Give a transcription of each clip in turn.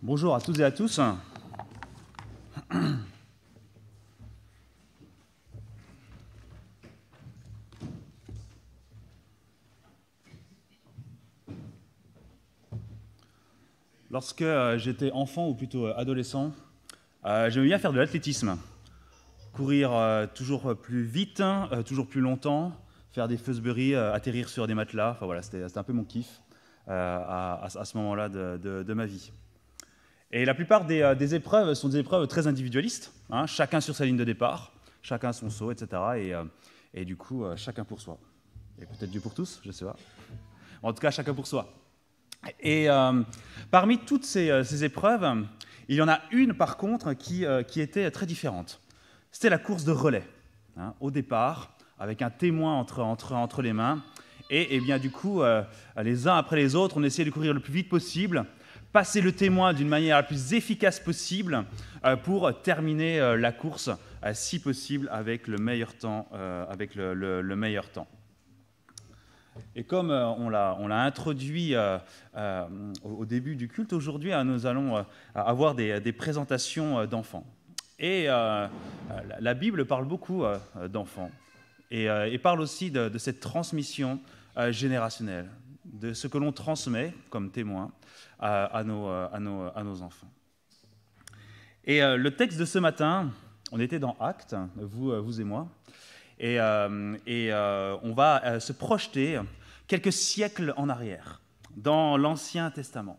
Bonjour à toutes et à tous. Lorsque j'étais enfant, ou plutôt adolescent, j'aimais bien faire de l'athlétisme. Courir toujours plus vite, toujours plus longtemps, faire des Fosbury, atterrir sur des matelas. Enfin voilà, c'était un peu mon kiff à ce moment-là de ma vie. Et la plupart des épreuves sont des épreuves très individualistes, hein, chacun sur sa ligne de départ, chacun son saut, etc. Et du coup, chacun pour soi. Et peut-être Dieu pour tous, je ne sais pas. En tout cas, chacun pour soi. Et parmi toutes ces épreuves, il y en a une, par contre, qui était très différente. C'était la course de relais, hein, au départ, avec un témoin entre les mains. Et bien, du coup, les uns après les autres, on essayait de courir le plus vite possible, passer le témoin d'une manière la plus efficace possible pour terminer la course, si possible, avec le meilleur temps. Le meilleur temps. Et comme on l'a introduit au début du culte, aujourd'hui, nous allons avoir des présentations d'enfants. Et la Bible parle beaucoup d'enfants et parle aussi de cette transmission générationnelle, de ce que l'on transmet comme témoin à nos enfants. Et le texte de ce matin, on était dans Actes, vous et moi, et on va se projeter quelques siècles en arrière, dans l'Ancien Testament.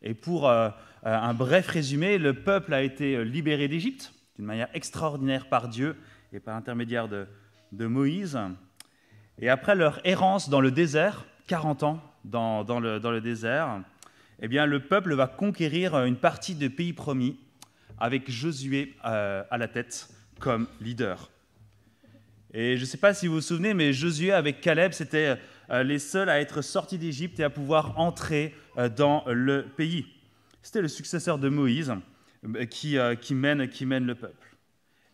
Et pour un bref résumé, le peuple a été libéré d'Égypte d'une manière extraordinaire par Dieu et par l'intermédiaire de Moïse. Et après leur errance dans le désert, 40 ans dans le désert, eh bien, le peuple va conquérir une partie du pays promis avec Josué à la tête comme leader. Et je ne sais pas si vous vous souvenez, mais Josué avec Caleb, c'était les seuls à être sortis d'Égypte et à pouvoir entrer dans le pays. C'était le successeur de Moïse qui mène le peuple.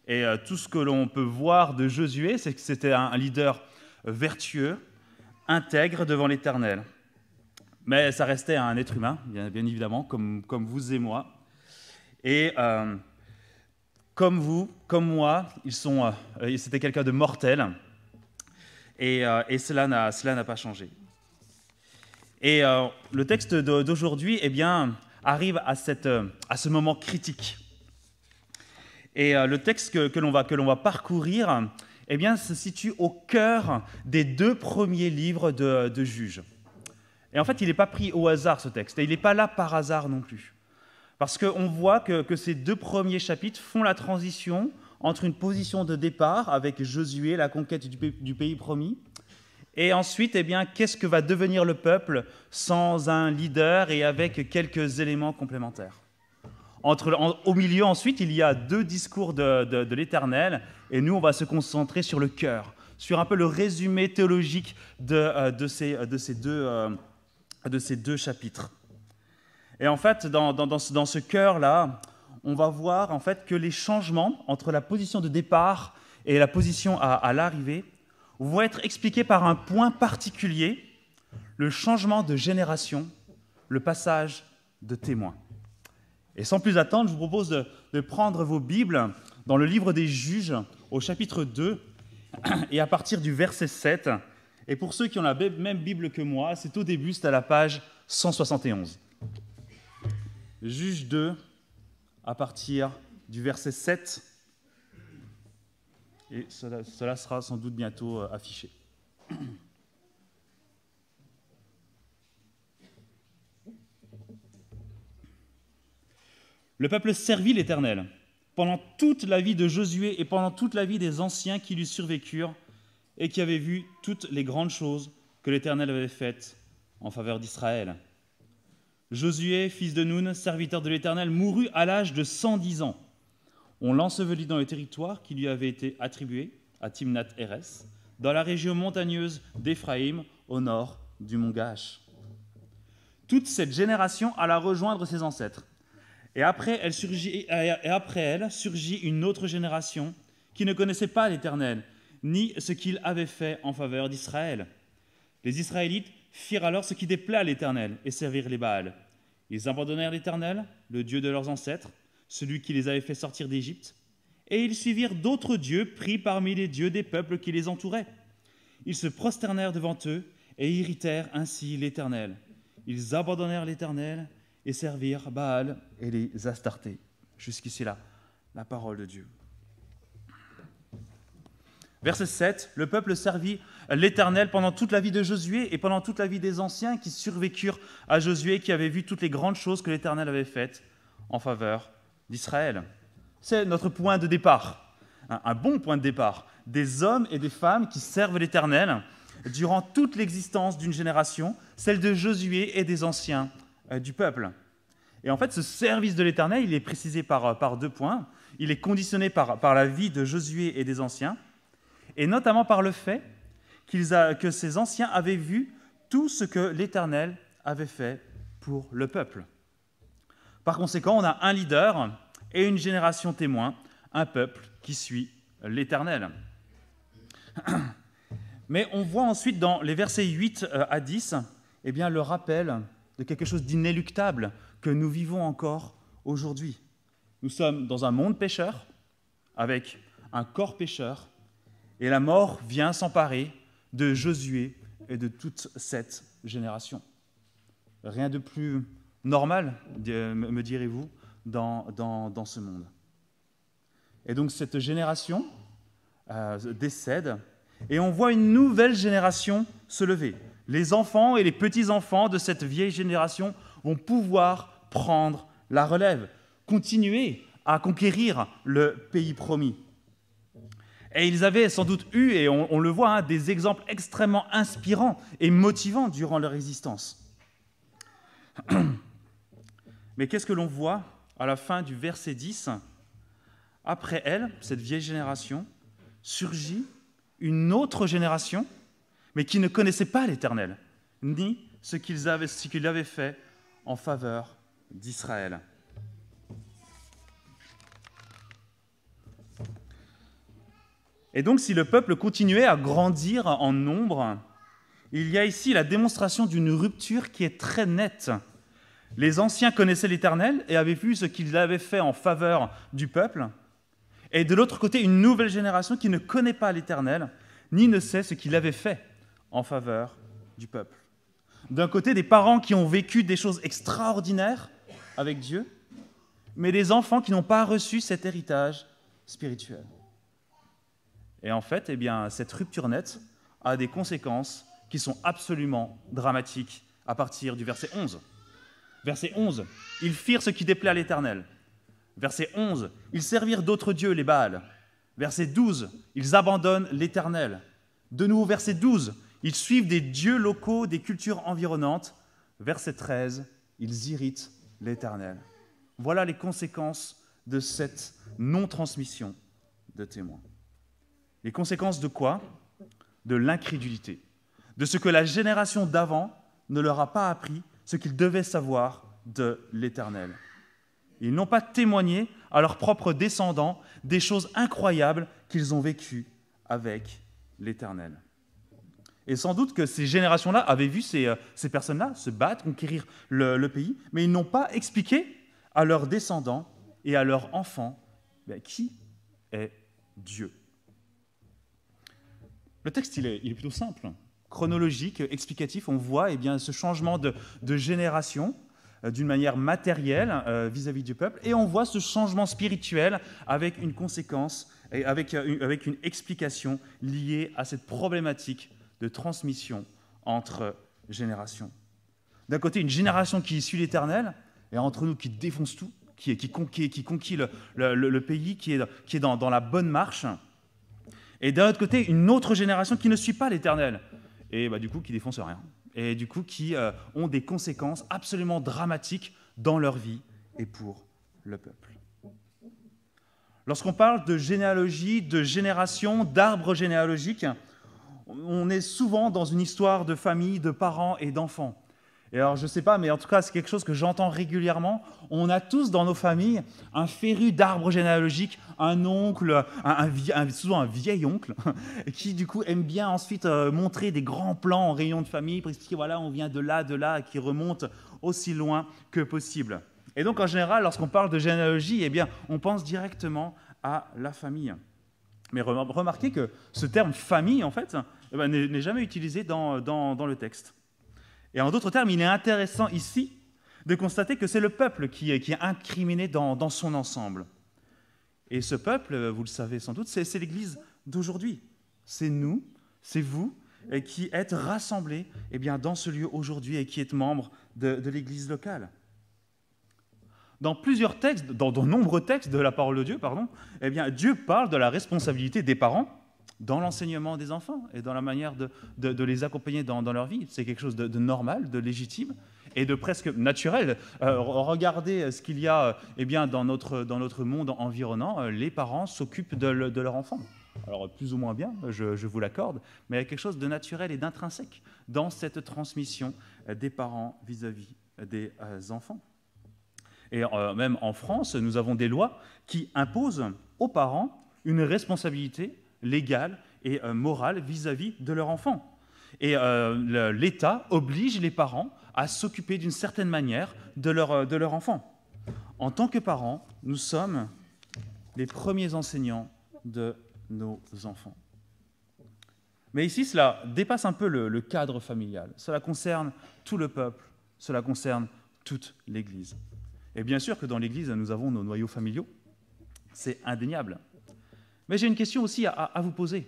Et tout ce que l'on peut voir de Josué, c'est que c'était un leader vertueux, intègre devant l'Éternel. Mais ça restait un être humain, bien évidemment, comme vous et moi. Et comme vous, comme moi, c'était quelqu'un de mortel. Et cela n'a pas changé. Et le texte d'aujourd'hui arrive à ce moment critique. Et le texte que l'on va parcourir se situe au cœur des 2 premiers livres de Juges. Et en fait, il n'est pas pris au hasard, ce texte, et il n'est pas là par hasard non plus. Parce qu'on voit que ces 2 premiers chapitres font la transition entre une position de départ avec Josué, la conquête du pays promis, et ensuite, qu'est-ce que va devenir le peuple sans un leader et avec quelques éléments complémentaires. Au milieu, ensuite, il y a 2 discours de l'Éternel, et nous, on va se concentrer sur le cœur, sur un peu le résumé théologique de ces deux chapitres. Et en fait, dans ce cœur-là, on va voir en fait que les changements entre la position de départ et la position à l'arrivée vont être expliqués par un point particulier, le changement de génération, le passage de témoin. Et sans plus attendre, je vous propose de prendre vos Bibles dans le livre des Juges, au chapitre 2, et à partir du verset 7. Et pour ceux qui ont la même Bible que moi, c'est au début, c'est à la page 171. Juges 2, à partir du verset 7, et cela sera sans doute bientôt affiché. Le peuple servit l'Éternel pendant toute la vie de Josué et pendant toute la vie des anciens qui lui survécurent et qui avaient vu toutes les grandes choses que l'Éternel avait faites en faveur d'Israël. Josué, fils de Nun, serviteur de l'Éternel, mourut à l'âge de 110 ans. On l'ensevelit dans le territoire qui lui avait été attribué, à Timnath-Hérès, dans la région montagneuse d'Éphraïm, au nord du mont Gaash. Toute cette génération alla rejoindre ses ancêtres. Et après elle surgit une autre génération qui ne connaissait pas l'Éternel, ni ce qu'il avait fait en faveur d'Israël. Les Israélites firent alors ce qui déplaît à l'Éternel et servirent les Baals. Ils abandonnèrent l'Éternel, le Dieu de leurs ancêtres, celui qui les avait fait sortir d'Égypte, et ils suivirent d'autres dieux pris parmi les dieux des peuples qui les entouraient. Ils se prosternèrent devant eux et irritèrent ainsi l'Éternel. Ils abandonnèrent l'Éternel et servirent Baal et les Astartés. Jusqu'ici là, la parole de Dieu. Verset 7, le peuple servit l'Éternel pendant toute la vie de Josué et pendant toute la vie des anciens qui survécurent à Josué, qui avaient vu toutes les grandes choses que l'Éternel avait faites en faveur d'Israël. C'est notre point de départ, un bon point de départ. Des hommes et des femmes qui servent l'Éternel durant toute l'existence d'une génération, celle de Josué et des anciens du peuple. Et en fait, ce service de l'Éternel, il est précisé par 2 points. Il est conditionné par la vie de Josué et des anciens, et notamment par le fait que ces anciens avaient vu tout ce que l'Éternel avait fait pour le peuple. Par conséquent, on a un leader et une génération témoin, un peuple qui suit l'Éternel. Mais on voit ensuite dans les versets 8 à 10 eh bien, le rappel de quelque chose d'inéluctable que nous vivons encore aujourd'hui. Nous sommes dans un monde pécheur, avec un corps pécheur, et la mort vient s'emparer de Josué et de toute cette génération. Rien de plus normal, me direz-vous, dans ce monde. Et donc cette génération décède, et on voit une nouvelle génération se lever. Les enfants et les petits-enfants de cette vieille génération vont pouvoir prendre la relève, continuer à conquérir le pays promis. Et ils avaient sans doute eu, et on le voit, des exemples extrêmement inspirants et motivants durant leur existence. Mais qu'est-ce que l'on voit à la fin du verset 10 ? Après elle, cette vieille génération, surgit une autre génération, mais qui ne connaissait pas l'Éternel, ni ce qu'il avait fait en faveur d'Israël. Et donc, si le peuple continuait à grandir en nombre, il y a ici la démonstration d'une rupture qui est très nette. Les anciens connaissaient l'Éternel et avaient vu ce qu'il avait fait en faveur du peuple. Et de l'autre côté, une nouvelle génération qui ne connaît pas l'Éternel, ni ne sait ce qu'il avait fait en faveur du peuple. D'un côté, des parents qui ont vécu des choses extraordinaires avec Dieu, mais des enfants qui n'ont pas reçu cet héritage spirituel. Et en fait, eh bien, cette rupture nette a des conséquences qui sont absolument dramatiques à partir du verset 11. Verset 11, « Ils firent ce qui déplaît à l'Éternel. » Verset 11, « Ils servirent d'autres dieux, les Baals. » Verset 12, « Ils abandonnent l'Éternel. » De nouveau, verset 12, « Ils suivent des dieux locaux, des cultures environnantes. » Verset 13, « Ils irritent l'Éternel. » Voilà les conséquences de cette non-transmission de témoins. Les conséquences de quoi ? De l'incrédulité, de ce que la génération d'avant ne leur a pas appris, ce qu'ils devaient savoir de l'Éternel. Ils n'ont pas témoigné à leurs propres descendants des choses incroyables qu'ils ont vécues avec l'Éternel. Et sans doute que ces générations-là avaient vu ces personnes-là se battre, conquérir le pays, mais ils n'ont pas expliqué à leurs descendants et à leurs enfants qui est Dieu. Le texte, il est plutôt simple, chronologique, explicatif. On voit ce changement de génération d'une manière matérielle vis-à-vis du peuple, et on voit ce changement spirituel avec une conséquence et avec une explication liée à cette problématique de transmission entre générations. D'un côté, une génération qui suit l'Éternel, et entre nous qui défonce tout, qui conquit le pays, qui est dans la bonne marche. Et d'un autre côté, une autre génération qui ne suit pas l'Éternel, et du coup qui ne défonce rien, et du coup qui ont des conséquences absolument dramatiques dans leur vie et pour le peuple. Lorsqu'on parle de généalogie, de génération, d'arbre généalogique, on est souvent dans une histoire de famille, de parents et d'enfants. Et alors, je ne sais pas, mais en tout cas, c'est quelque chose que j'entends régulièrement. On a tous dans nos familles un féru d'arbre généalogique, un oncle, souvent un vieil oncle, qui du coup aime bien ensuite montrer des grands plans en réunion de famille pour expliquer, voilà, on vient de là, et qui remonte aussi loin que possible. Et donc, en général, lorsqu'on parle de généalogie, eh bien, on pense directement à la famille. Mais remarquez que ce terme « famille », en fait, eh ben, n'est jamais utilisé dans le texte. Et en d'autres termes, il est intéressant ici de constater que c'est le peuple qui est incriminé dans son ensemble. Et ce peuple, vous le savez sans doute, c'est l'Église d'aujourd'hui. C'est nous, c'est vous, qui êtes rassemblés eh bien, dans ce lieu aujourd'hui et qui êtes membres de l'Église locale. Dans plusieurs textes, dans de nombreux textes de la parole de Dieu, eh bien, Dieu parle de la responsabilité des parents dans l'enseignement des enfants et dans la manière de les accompagner dans leur vie. C'est quelque chose de normal, de légitime et de presque naturel. Regardez ce qu'il y a eh bien, dans notre monde environnant. Les parents s'occupent de leurs enfants. Alors, plus ou moins bien, je vous l'accorde, mais il y a quelque chose de naturel et d'intrinsèque dans cette transmission des parents vis-à-vis des enfants. Et même en France, nous avons des lois qui imposent aux parents une responsabilité légale et morale vis-à-vis de leur enfant. Et l'État oblige les parents à s'occuper d'une certaine manière de leur enfant. En tant que parents, nous sommes les premiers enseignants de nos enfants. Mais ici, cela dépasse un peu le cadre familial. Cela concerne tout le peuple, cela concerne toute l'Église. Et bien sûr que dans l'Église, nous avons nos noyaux familiaux, c'est indéniable. Mais j'ai une question aussi à vous poser.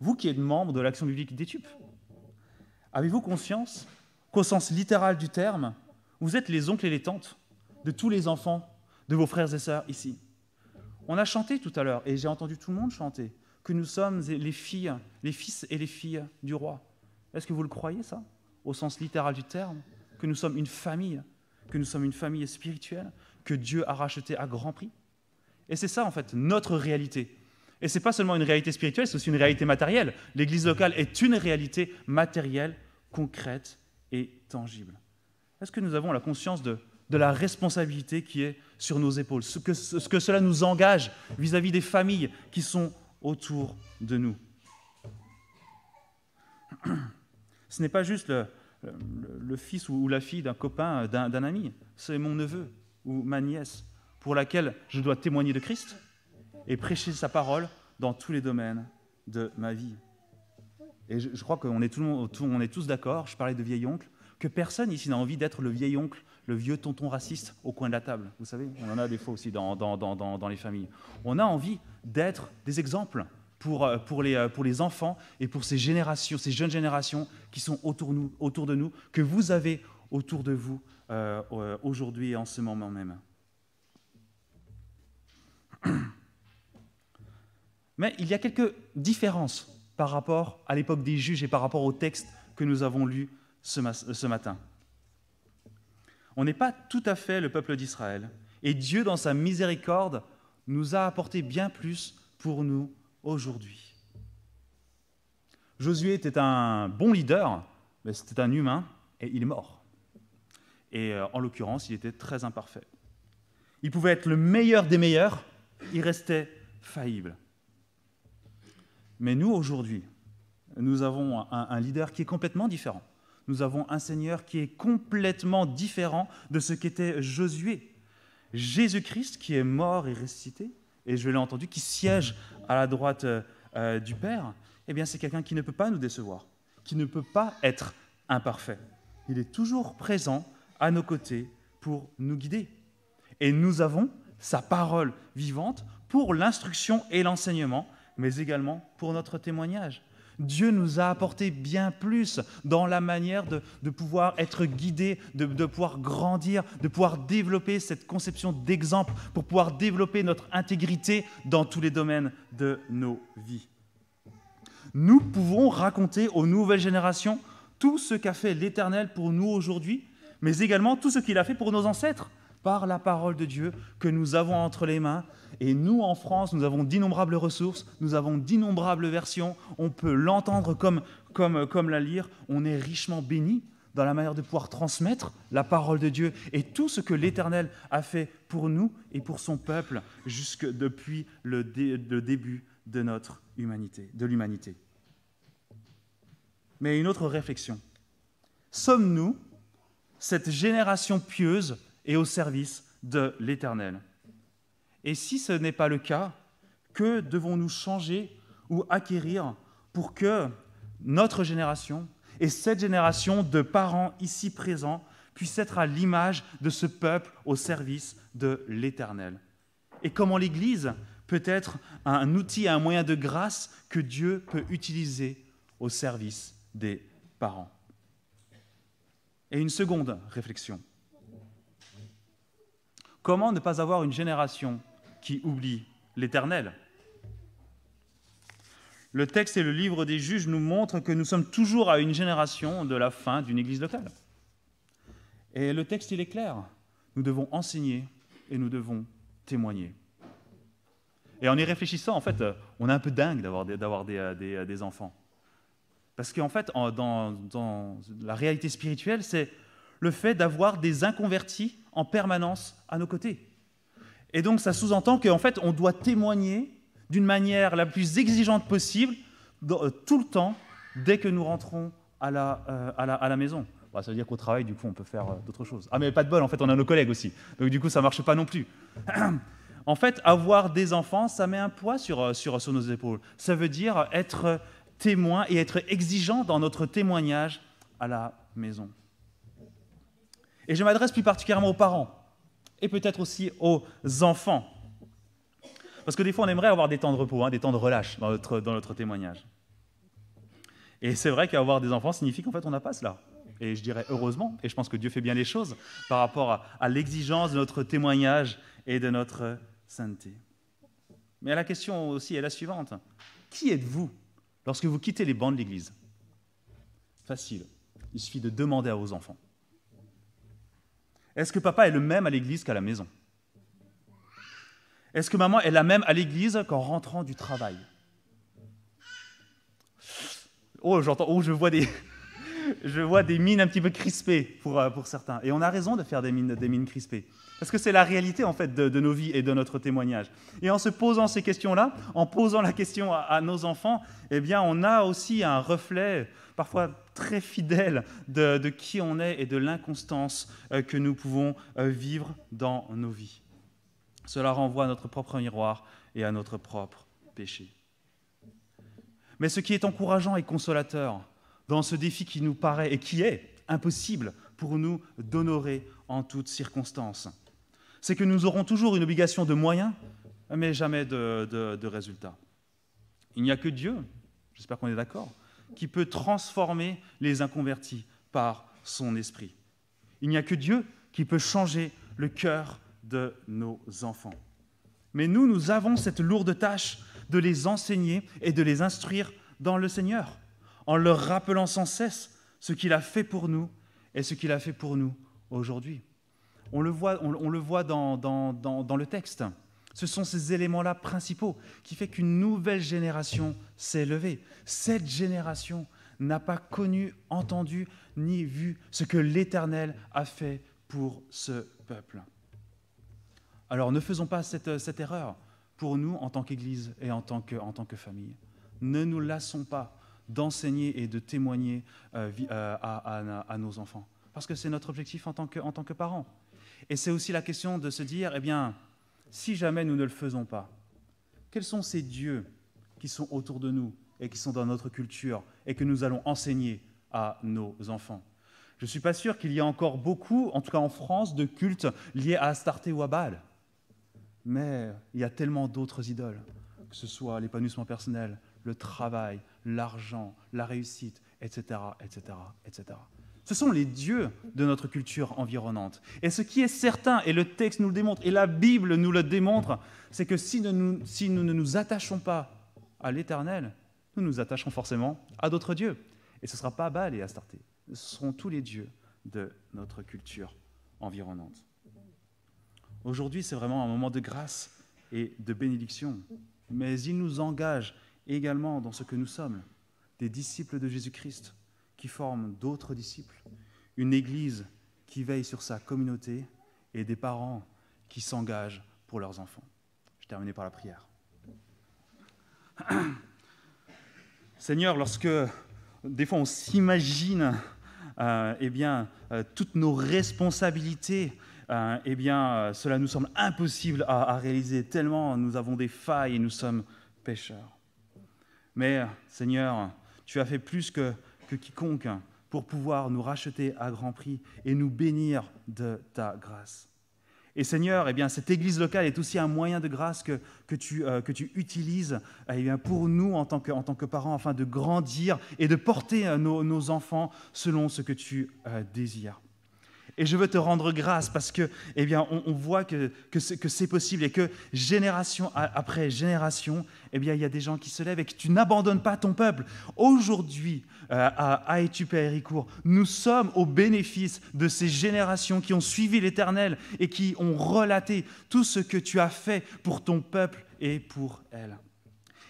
Vous qui êtes membre de l'Action biblique d'Étup, avez-vous conscience qu'au sens littéral du terme, vous êtes les oncles et les tantes de tous les enfants de vos frères et sœurs ici? On a chanté tout à l'heure, et j'ai entendu tout le monde chanter, que nous sommes les fils et les filles du roi. Est-ce que vous le croyez, ça, au sens littéral du terme, que nous sommes une famille spirituelle, que Dieu a rachetée à grand prix? Et c'est ça, en fait, notre réalité. Et ce n'est pas seulement une réalité spirituelle, c'est aussi une réalité matérielle. L'Église locale est une réalité matérielle, concrète et tangible. Est-ce que nous avons la conscience de la responsabilité qui est sur nos épaules, ce que cela nous engage vis-à-vis des familles qui sont autour de nous? Ce n'est pas juste le fils ou la fille d'un copain, d'un ami. C'est mon neveu ou ma nièce pour laquelle je dois témoigner de Christ et prêcher sa parole dans tous les domaines de ma vie. Et je crois qu'on est, on est tous d'accord, je parlais de vieil oncle, que personne ici n'a envie d'être le vieil oncle, le vieux tonton raciste au coin de la table. Vous savez, on en a des fois aussi dans les familles. On a envie d'être des exemples pour les enfants et pour ces jeunes générations qui sont autour de nous, que vous avez autour de vous aujourd'hui et en ce moment même. Mais il y a quelques différences par rapport à l'époque des juges et par rapport au texte que nous avons lu ce matin. On n'est pas tout à fait le peuple d'Israël, et Dieu, dans sa miséricorde, nous a apporté bien plus pour nous aujourd'hui. Josué était un bon leader, mais c'était un humain, et il est mort. Et en l'occurrence, il était très imparfait. Il pouvait être le meilleur des meilleurs, il restait faillible. Mais nous, aujourd'hui, nous avons un leader qui est complètement différent. Nous avons un Seigneur qui est complètement différent de ce qu'était Josué. Jésus-Christ, qui est mort et ressuscité, et je l'ai entendu, qui siège à la droite du Père, eh bien, c'est quelqu'un qui ne peut pas nous décevoir, qui ne peut pas être imparfait. Il est toujours présent à nos côtés pour nous guider. Et nous avons sa parole vivante pour l'instruction et l'enseignement, mais également pour notre témoignage. Dieu nous a apporté bien plus dans la manière de pouvoir être guidés, de pouvoir grandir, de pouvoir développer cette conception d'exemple, pour pouvoir développer notre intégrité dans tous les domaines de nos vies. Nous pouvons raconter aux nouvelles générations tout ce qu'a fait l'Éternel pour nous aujourd'hui, mais également tout ce qu'il a fait pour nos ancêtres, par la parole de Dieu que nous avons entre les mains. Et nous, en France, nous avons d'innombrables ressources, nous avons d'innombrables versions, on peut l'entendre comme la lire, on est richement bénis dans la manière de pouvoir transmettre la parole de Dieu et tout ce que l'Éternel a fait pour nous et pour son peuple jusque depuis le début de notre humanité, de l'humanité. Mais une autre réflexion. Sommes-nous cette génération pieuse et au service de l'Éternel? Et si ce n'est pas le cas, que devons-nous changer ou acquérir pour que notre génération et cette génération de parents ici présents puissent être à l'image de ce peuple au service de l'Éternel? Et comment l'Église peut être un outil, un moyen de grâce que Dieu peut utiliser au service des parents? Et une seconde réflexion. Comment ne pas avoir une génération qui oublie l'Éternel? Le texte et le livre des Juges nous montrent que nous sommes toujours à une génération de la fin d'une église locale. Et le texte, il est clair. Nous devons enseigner et nous devons témoigner. Et en y réfléchissant, en fait, on est un peu dingue d'avoir des enfants. Parce qu'en fait, dans la réalité spirituelle, c'est le fait d'avoir des inconvertis en permanence à nos côtés. Et donc, ça sous-entend qu'en fait, on doit témoigner d'une manière la plus exigeante possible, tout le temps, dès que nous rentrons à la maison. Bon, ça veut dire qu'au travail, du coup, on peut faire d'autres choses. Ah, mais pas de bol, en fait, on a nos collègues aussi. Donc, du coup, ça ne marche pas non plus. En fait, avoir des enfants, ça met un poids sur nos épaules. Ça veut dire être témoin et être exigeant dans notre témoignage à la maison. Et je m'adresse plus particulièrement aux parents, et peut-être aussi aux enfants. Parce que des fois, on aimerait avoir des temps de repos, des temps de relâche dans notre témoignage. Et c'est vrai qu'avoir des enfants signifie qu'en fait, on n'a pas cela. Et je dirais heureusement, et je pense que Dieu fait bien les choses par rapport à l'exigence de notre témoignage et de notre sainteté. Mais la question aussi est la suivante. Qui êtes-vous lorsque vous quittez les bancs de l'Église? Facile. Il suffit de demander à vos enfants. Est-ce que papa est le même à l'Église qu'à la maison? Est-ce que maman est la même à l'église qu'en rentrant du travail? Oh, je vois des mines un petit peu crispées pour certains. Et on a raison de faire des mines crispées. Parce que c'est la réalité, en fait, de nos vies et de notre témoignage. Et en se posant ces questions-là, en posant la question à nos enfants, eh bien, on a aussi un reflet, parfois très fidèle, de qui on est et de l'inconstance que nous pouvons vivre dans nos vies. Cela renvoie à notre propre miroir et à notre propre péché. Mais ce qui est encourageant et consolateur dans ce défi qui nous paraît et qui est impossible pour nous d'honorer en toutes circonstances, c'est que nous aurons toujours une obligation de moyens, mais jamais de résultats. Il n'y a que Dieu, j'espère qu'on est d'accord, qui peut transformer les inconvertis par son esprit. Il n'y a que Dieu qui peut changer le cœur de nos enfants. Mais nous avons cette lourde tâche de les enseigner et de les instruire dans le Seigneur, en leur rappelant sans cesse ce qu'il a fait pour nous et ce qu'il a fait pour nous aujourd'hui. On le voit dans le texte. Ce sont ces éléments-là principaux qui font qu'une nouvelle génération s'est levée. Cette génération n'a pas connu, entendu, ni vu ce que l'Éternel a fait pour ce peuple. Alors ne faisons pas cette erreur pour nous en tant qu'Église et en tant que famille. Ne nous lassons pas d'enseigner et de témoigner à nos enfants, parce que c'est notre objectif en tant que parents. Et c'est aussi la question de se dire, eh bien, si jamais nous ne le faisons pas, quels sont ces dieux qui sont autour de nous et qui sont dans notre culture et que nous allons enseigner à nos enfants? Je ne suis pas sûr qu'il y ait encore beaucoup, en tout cas en France, de cultes liés à Astarté ou à Baal. Mais il y a tellement d'autres idoles, que ce soit l'épanouissement personnel, le travail, l'argent, la réussite, etc., etc., etc. Ce sont les dieux de notre culture environnante. Et ce qui est certain, et le texte nous le démontre, et la Bible nous le démontre, c'est que si nous ne nous attachons pas à l'Éternel, nous nous attachons forcément à d'autres dieux. Et ce ne sera pas Baal et Astarté, ce seront tous les dieux de notre culture environnante. Aujourd'hui, c'est vraiment un moment de grâce et de bénédiction, mais il nous engage également dans ce que nous sommes, des disciples de Jésus-Christ qui forment d'autres disciples, une Église qui veille sur sa communauté et des parents qui s'engagent pour leurs enfants. Je termine par la prière. Seigneur, lorsque des fois on s'imagine toutes nos responsabilités, cela nous semble impossible à réaliser, tellement nous avons des failles et nous sommes pécheurs. Mais Seigneur, tu as fait plus que quiconque pour pouvoir nous racheter à grand prix et nous bénir de ta grâce. Et Seigneur, cette église locale est aussi un moyen de grâce que tu utilises pour nous en tant que parents, afin de grandir et de porter nos enfants selon ce que tu désires. Et je veux te rendre grâce parce que, on voit que c'est possible et que génération après génération, il y a des gens qui se lèvent et que tu n'abandonnes pas ton peuple. Aujourd'hui, à Étupe et à Héricourt, nous sommes au bénéfice de ces générations qui ont suivi l'Éternel et qui ont relaté tout ce que tu as fait pour ton peuple et pour elle.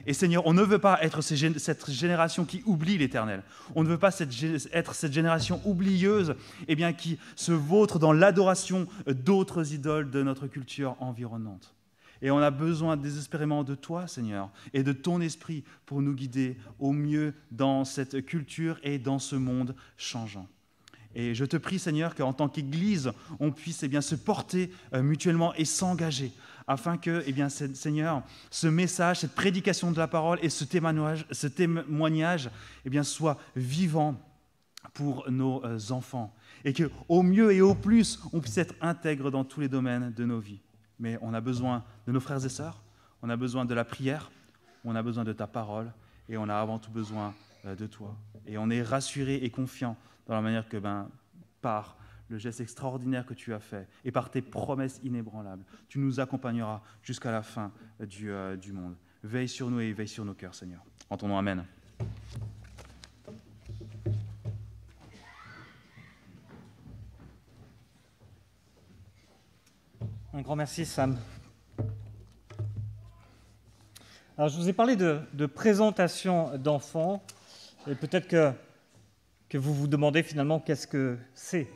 Et Seigneur, on ne veut pas être cette génération qui oublie l'Éternel. On ne veut pas être cette génération oublieuse qui se vautre dans l'adoration d'autres idoles de notre culture environnante. Et on a besoin désespérément de toi, Seigneur, et de ton esprit pour nous guider au mieux dans cette culture et dans ce monde changeant. Et je te prie, Seigneur, qu'en tant qu'Église, on puisse se porter mutuellement et s'engager, afin que, Seigneur, ce message, cette prédication de la parole et ce témoignage soient vivants pour nos enfants. Et qu'au mieux et au plus, on puisse être intègre dans tous les domaines de nos vies. Mais on a besoin de nos frères et sœurs, on a besoin de la prière, on a besoin de ta parole, et on a avant tout besoin de toi. Et on est rassuré et confiant dans la manière que, par le geste extraordinaire que tu as fait et par tes promesses inébranlables, tu nous accompagneras jusqu'à la fin du monde. Veille sur nous et veille sur nos cœurs, Seigneur. En ton nom, amen. Un grand merci, Sam. Alors, je vous ai parlé de présentation d'enfants, et peut-être que vous vous demandez finalement qu'est-ce que c'est